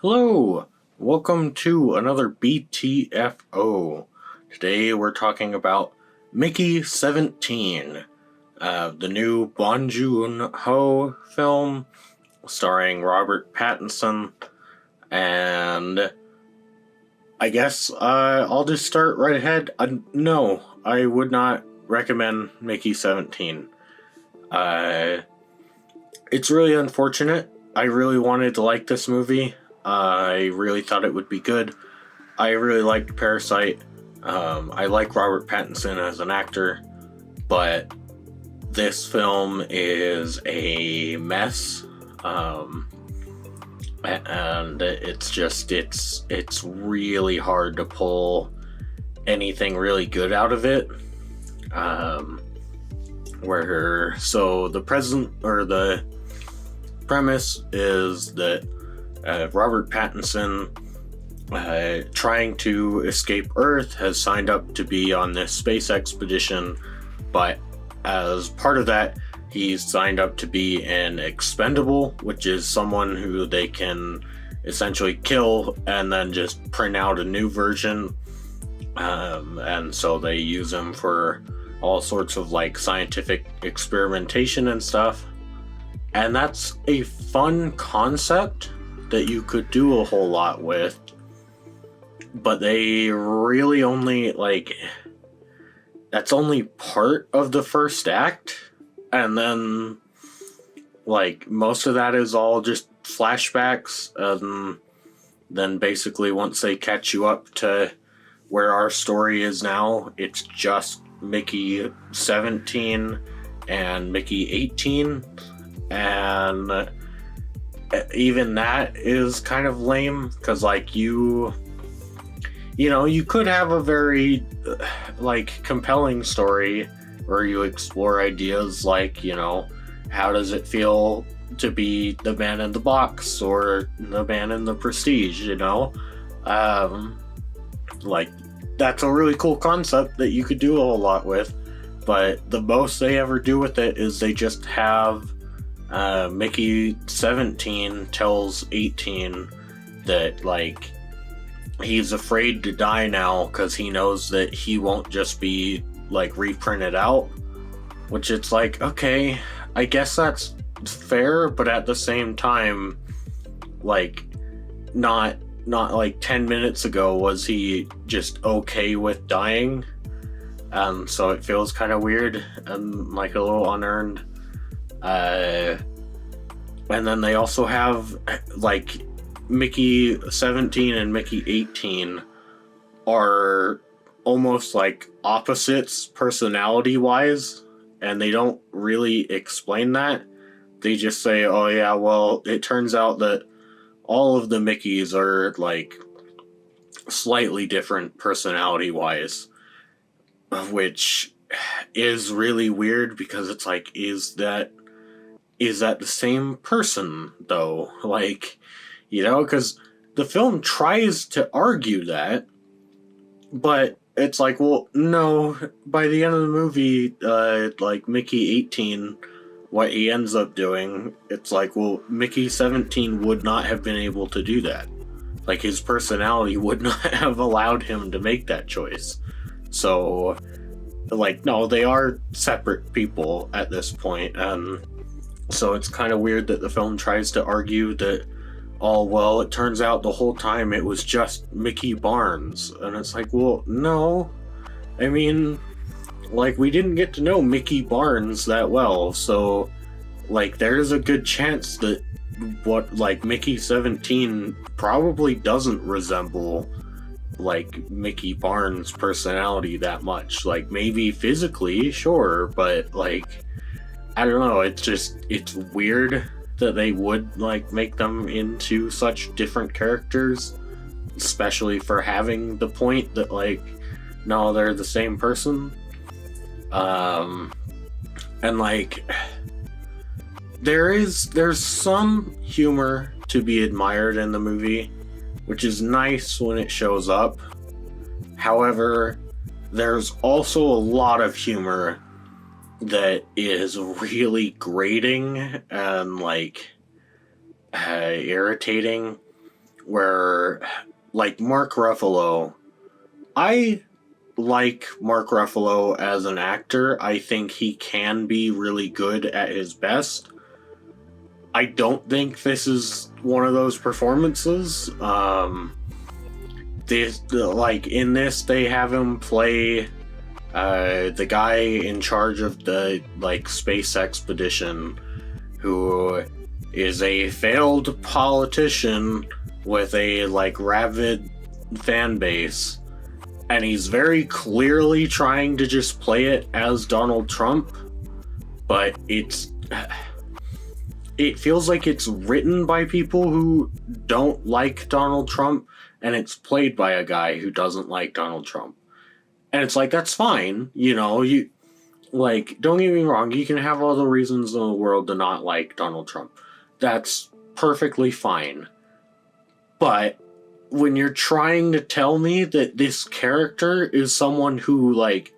Hello, welcome to another B.T.F.O. Today we're talking about Mickey 17, the new Bong Joon-ho film starring Robert Pattinson, and I guess I'll just start right ahead. No, I would not recommend Mickey 17. It's really unfortunate. I really wanted to like this movie. I really thought it would be good. I really liked Parasite. I like Robert Pattinson as an actor, but this film is a mess. And it's really hard to pull anything really good out of it. The premise is that Robert Pattinson, trying to escape Earth, has signed up to be on this space expedition, but as part of that, he's signed up to be an expendable, which is someone who they can essentially kill and then just print out a new version. And so they use him for all sorts of like scientific experimentation and stuff. And that's a fun concept that you could do a whole lot with, but they really only that's only part of the first act, and then most of that is all just flashbacks, and then basically once they catch you up to where our story is now, it's just Mickey 17 and Mickey 18, and even that is kind of lame, because you could have a very compelling story where you explore ideas how does it feel to be the man in the box or the man in the prestige, that's a really cool concept that you could do a whole lot with, but the most they ever do with it is they just have Mickey 17 tells 18 that he's afraid to die now because he knows that he won't just be reprinted out, which it's okay, I guess that's fair, but at the same time, not 10 minutes ago was he just okay with dying, so it feels kind of weird and a little unearned. And then they also have Mickey 17 and Mickey 18 are almost opposites personality wise, and they don't really explain that. They just say, oh yeah, well, it turns out that all of the Mickeys are slightly different personality wise, which is really weird because it's is that the same person though? Because the film tries to argue that, but it's well, no, by the end of the movie, Mickey 18, what he ends up doing, it's well, Mickey 17 would not have been able to do that. His personality would not have allowed him to make that choice. So, no, they are separate people at this point, and so it's kind of weird that the film tries to argue that, oh, well, it turns out the whole time it was just Mickey Barnes. And it's well, no. I mean, we didn't get to know Mickey Barnes that well, so, there's a good chance that Mickey 17 probably doesn't resemble, Mickey Barnes' personality that much. Maybe physically, sure, but, I don't know, it's weird that they would make them into such different characters, especially for having the point that no, they're the same person. And there's some humor to be admired in the movie, which is nice when it shows up. However, there's also a lot of humor that is really grating and irritating, where, like, Mark Ruffalo, I like Mark Ruffalo as an actor. I think he can be really good at his best. I don't think this is one of those performances. In this, they have him play the guy in charge of the, like, space expedition, who is a failed politician with a, like, rabid fan base. And he's very clearly trying to just play it as Donald Trump, but it feels like it's written by people who don't like Donald Trump, and it's played by a guy who doesn't like Donald Trump. And it's like, that's fine, you like, don't get me wrong, you can have all the reasons in the world to not like Donald Trump. That's perfectly fine. But when you're trying to tell me that this character is someone who, like,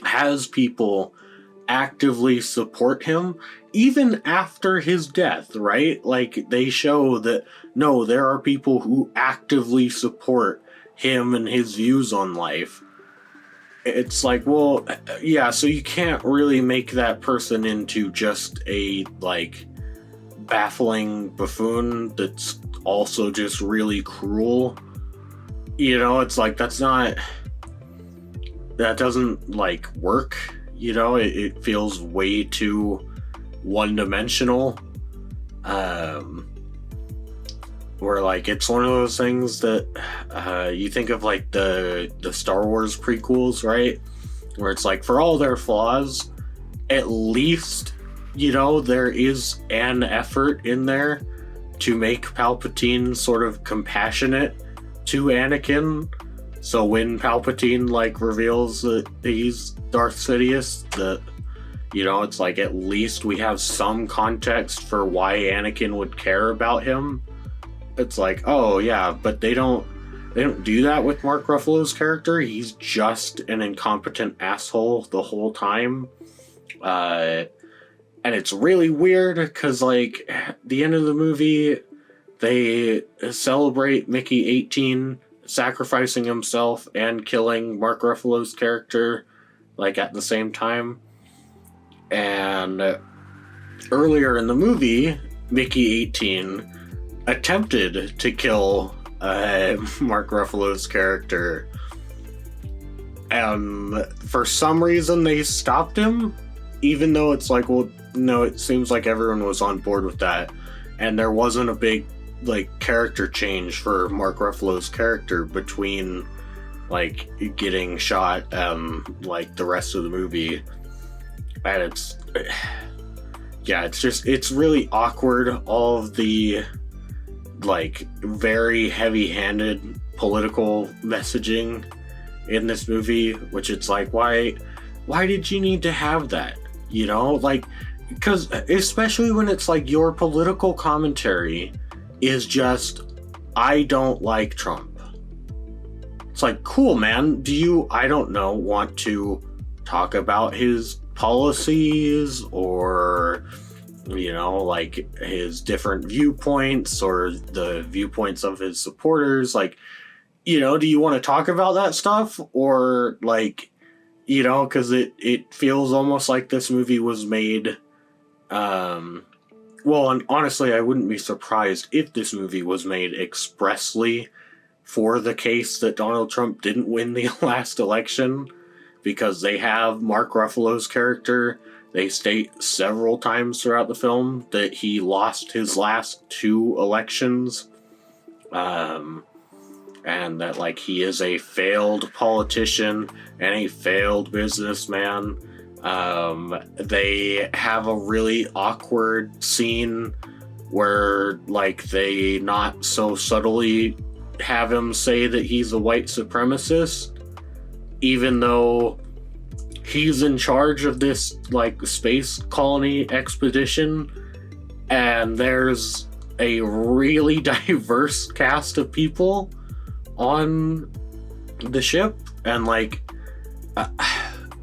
has people actively support him, even after his death, right? Like, they show that, no, there are people who actively support him and his views on life. It's like, well, yeah, so you can't really make that person into just a, like, baffling buffoon that's also just really cruel. It's like, that doesn't, like, work. It feels way too one-dimensional. Where, like, it's one of those things that you think of, like, the Star Wars prequels, right? Where it's like, for all their flaws, at least, there is an effort in there to make Palpatine sort of compassionate to Anakin. So when Palpatine, like, reveals that he's Darth Sidious, that, it's like, at least we have some context for why Anakin would care about him. It's like, oh yeah, but they don't do that with Mark Ruffalo's character. He's just an incompetent asshole the whole time. And it's really weird because, like, at the end of the movie, they celebrate Mickey 18 sacrificing himself and killing Mark Ruffalo's character, like, at the same time. And earlier in the movie, Mickey 18 attempted to kill Mark Ruffalo's character. And for some reason, they stopped him, even though it's like, well, no, it seems like everyone was on board with that. And there wasn't a big, like, character change for Mark Ruffalo's character between, like, getting shot and, like, the rest of the movie. And it's really awkward, all of the, like, very heavy-handed political messaging in this movie, which it's like, why did you need to have that? Like, because especially when it's like your political commentary is just, I don't like Trump. It's like, cool, man. Do you, I don't know, want to talk about his policies or, like, his different viewpoints or the viewpoints of his supporters? Like, do you want to talk about that stuff? Or, like, because it feels almost like this movie was made, well, and honestly, I wouldn't be surprised if this movie was made expressly for the case that Donald Trump didn't win the last election, because they have Mark Ruffalo's character. They state several times throughout the film that he lost his last 2 elections, and that, like, he is a failed politician and a failed businessman. They have a really awkward scene where, like, they not so subtly have him say that he's a white supremacist, even though he's in charge of this, like, space colony expedition, and there's a really diverse cast of people on the ship. And, like,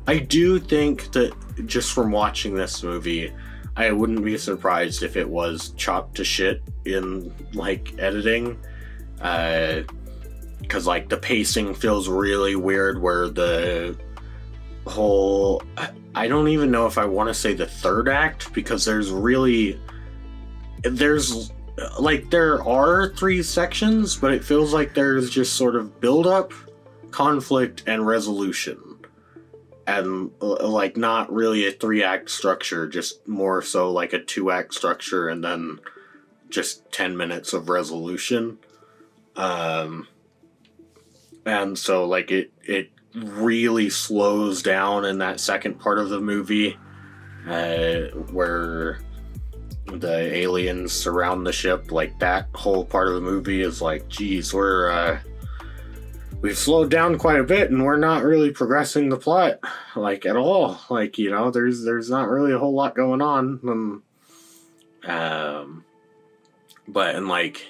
I do think that just from watching this movie, I wouldn't be surprised if it was chopped to shit in, like, editing, because like the pacing feels really weird, where the whole, I don't even know if I want to say the third act, because there's like there are 3 sections, but it feels like there's just sort of build up, conflict, and resolution, and like not really a 3-act structure, just more so like a 2-act structure, and then just 10 minutes of resolution. And so like it really slows down in that second part of the movie, where the aliens surround the ship. Like that whole part of the movie is like, geez, we've slowed down quite a bit, and we're not really progressing the plot like at all. Like, you know, there's not really a whole lot going on. But and like,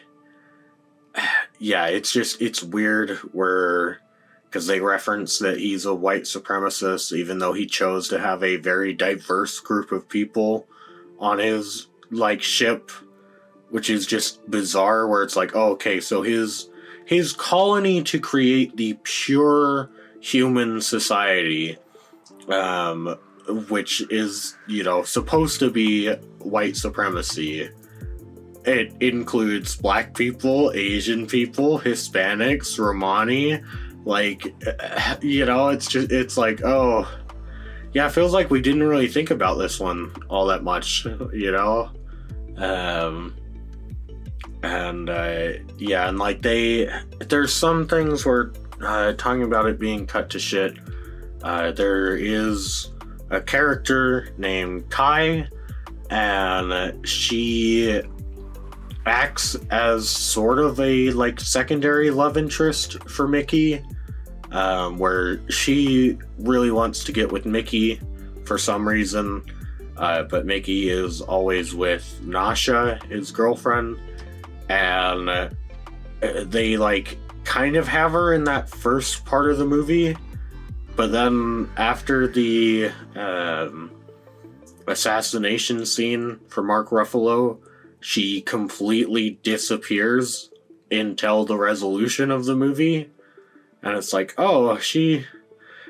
yeah, it's weird where, because they reference that he's a white supremacist, even though he chose to have a very diverse group of people on his like ship, which is just bizarre, where it's like, oh, okay, so his colony to create the pure human society, which is, you know, supposed to be white supremacy. It includes black people, Asian people, Hispanics, Romani, like, you know, it's like, oh, yeah, it feels like we didn't really think about this one all that much, you know? Yeah, and like there's some things where, talking about it being cut to shit, there is a character named Kai, and she acts as sort of a like secondary love interest for Mickey, where she really wants to get with Mickey for some reason, but Mickey is always with Nasha, his girlfriend, and they like kind of have her in that first part of the movie, but then after the assassination scene for Mark Ruffalo, she completely disappears until the resolution of the movie. And it's like, oh, she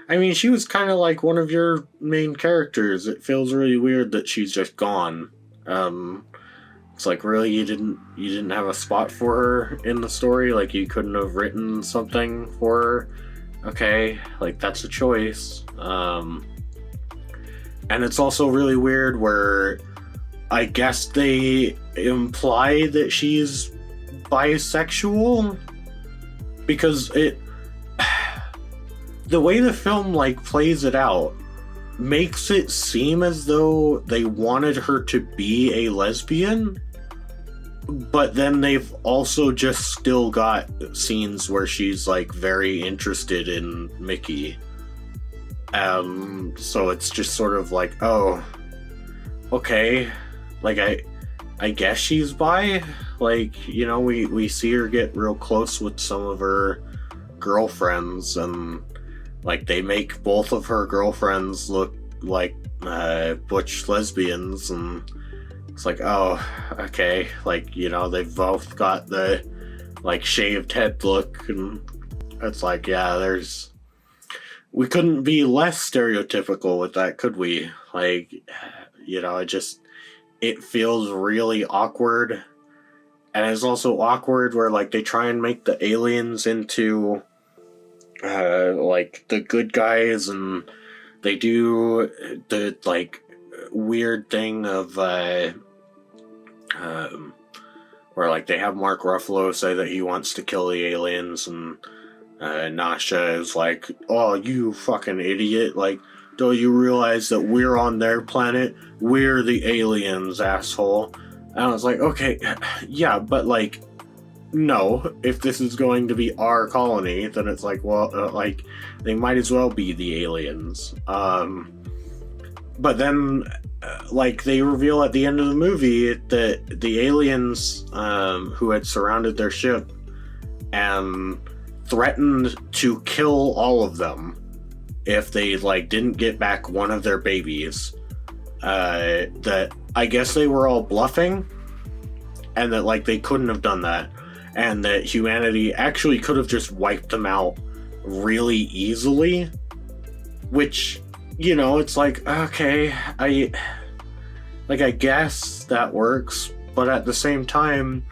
was kind of like one of your main characters. It feels really weird that she's just gone. It's like, really, you didn't have a spot for her in the story? Like, you couldn't have written something for her? Okay, like, that's a choice. And it's also really weird where I guess they imply that she's bisexual, because the way the film like plays it out makes it seem as though they wanted her to be a lesbian, but then they've also just still got scenes where she's like very interested in Mickey. So it's just sort of like, oh, okay, like I guess she's bi. Like, you know, we see her get real close with some of her girlfriends, and like they make both of her girlfriends look like butch lesbians, and it's like, oh, okay, like, you know, they've both got the like shaved head look, and it's like, yeah, we couldn't be less stereotypical with that, could we? Like, you know, it feels really awkward. And it's also awkward where like they try and make the aliens into like the good guys, and they do the like weird thing of where like they have Mark Ruffalo say that he wants to kill the aliens, and Nasha is like, oh, you fucking idiot, like, don't you realize that we're on their planet? We're the aliens, asshole. And I was like, okay, yeah, but like, no, if this is going to be our colony, then it's like, well, like, they might as well be the aliens. But then, like, they reveal at the end of the movie that the aliens who had surrounded their ship and threatened to kill all of them if they like didn't get back one of their babies, that I guess they were all bluffing, and that like they couldn't have done that. and that humanity actually could have just wiped them out really easily, which, you know, it's like, okay, I guess that works, but at the same time,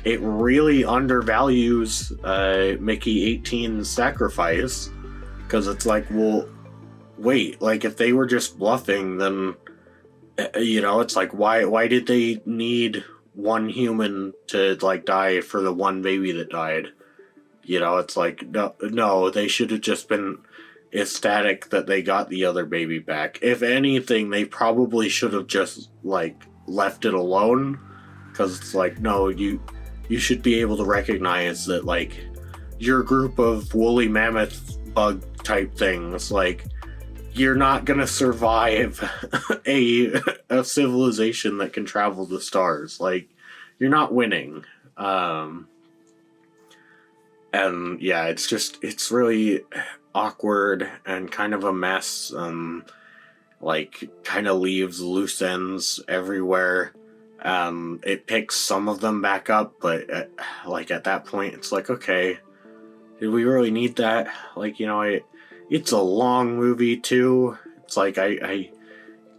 it really undervalues Mickey 18's sacrifice, because it's like, well, wait, like, if they were just bluffing, then, you know, it's like, why did they need one human to, like, die for the one baby that died? You know, it's like, no, they should have just been ecstatic that they got the other baby back. If anything, they probably should have just, like, left it alone, because it's like, no, you should be able to recognize that, like, your group of woolly mammoth bug type things, like, you're not gonna survive a civilization that can travel the stars. Like, you're not winning. And yeah, it's really awkward and kind of a mess. Like, kind of leaves loose ends everywhere. It picks some of them back up, but like, at that point, it's like, okay, did we really need that? Like, you know, it's a long movie too. It's like, I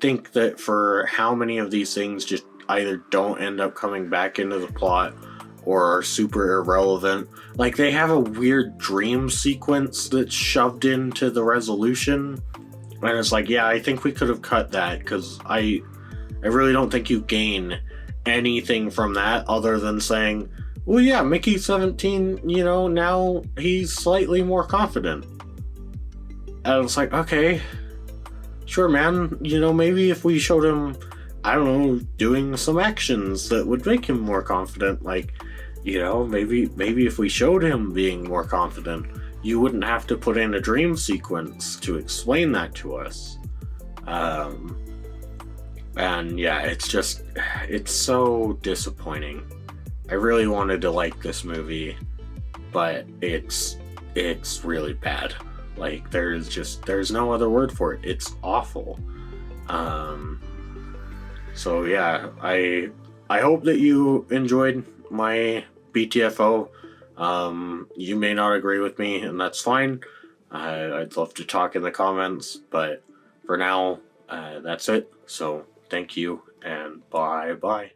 think that for how many of these things just either don't end up coming back into the plot or are super irrelevant. Like, they have a weird dream sequence that's shoved into the resolution, and it's like, yeah, I think we could have cut that, because I really don't think you gain anything from that other than saying, well, yeah, Mickey 17, you know, now he's slightly more confident. And it's like, okay, sure, man, you know, maybe if we showed him, I don't know, doing some actions that would make him more confident, like, you know, maybe if we showed him being more confident, you wouldn't have to put in a dream sequence to explain that to us. And yeah, it's so disappointing. I really wanted to like this movie, but it's really bad. Like, there's no other word for it. It's awful. So yeah, I hope that you enjoyed my B.T.F.O. You may not agree with me, and that's fine. I'd love to talk in the comments, but for now, that's it. So thank you, and bye-bye.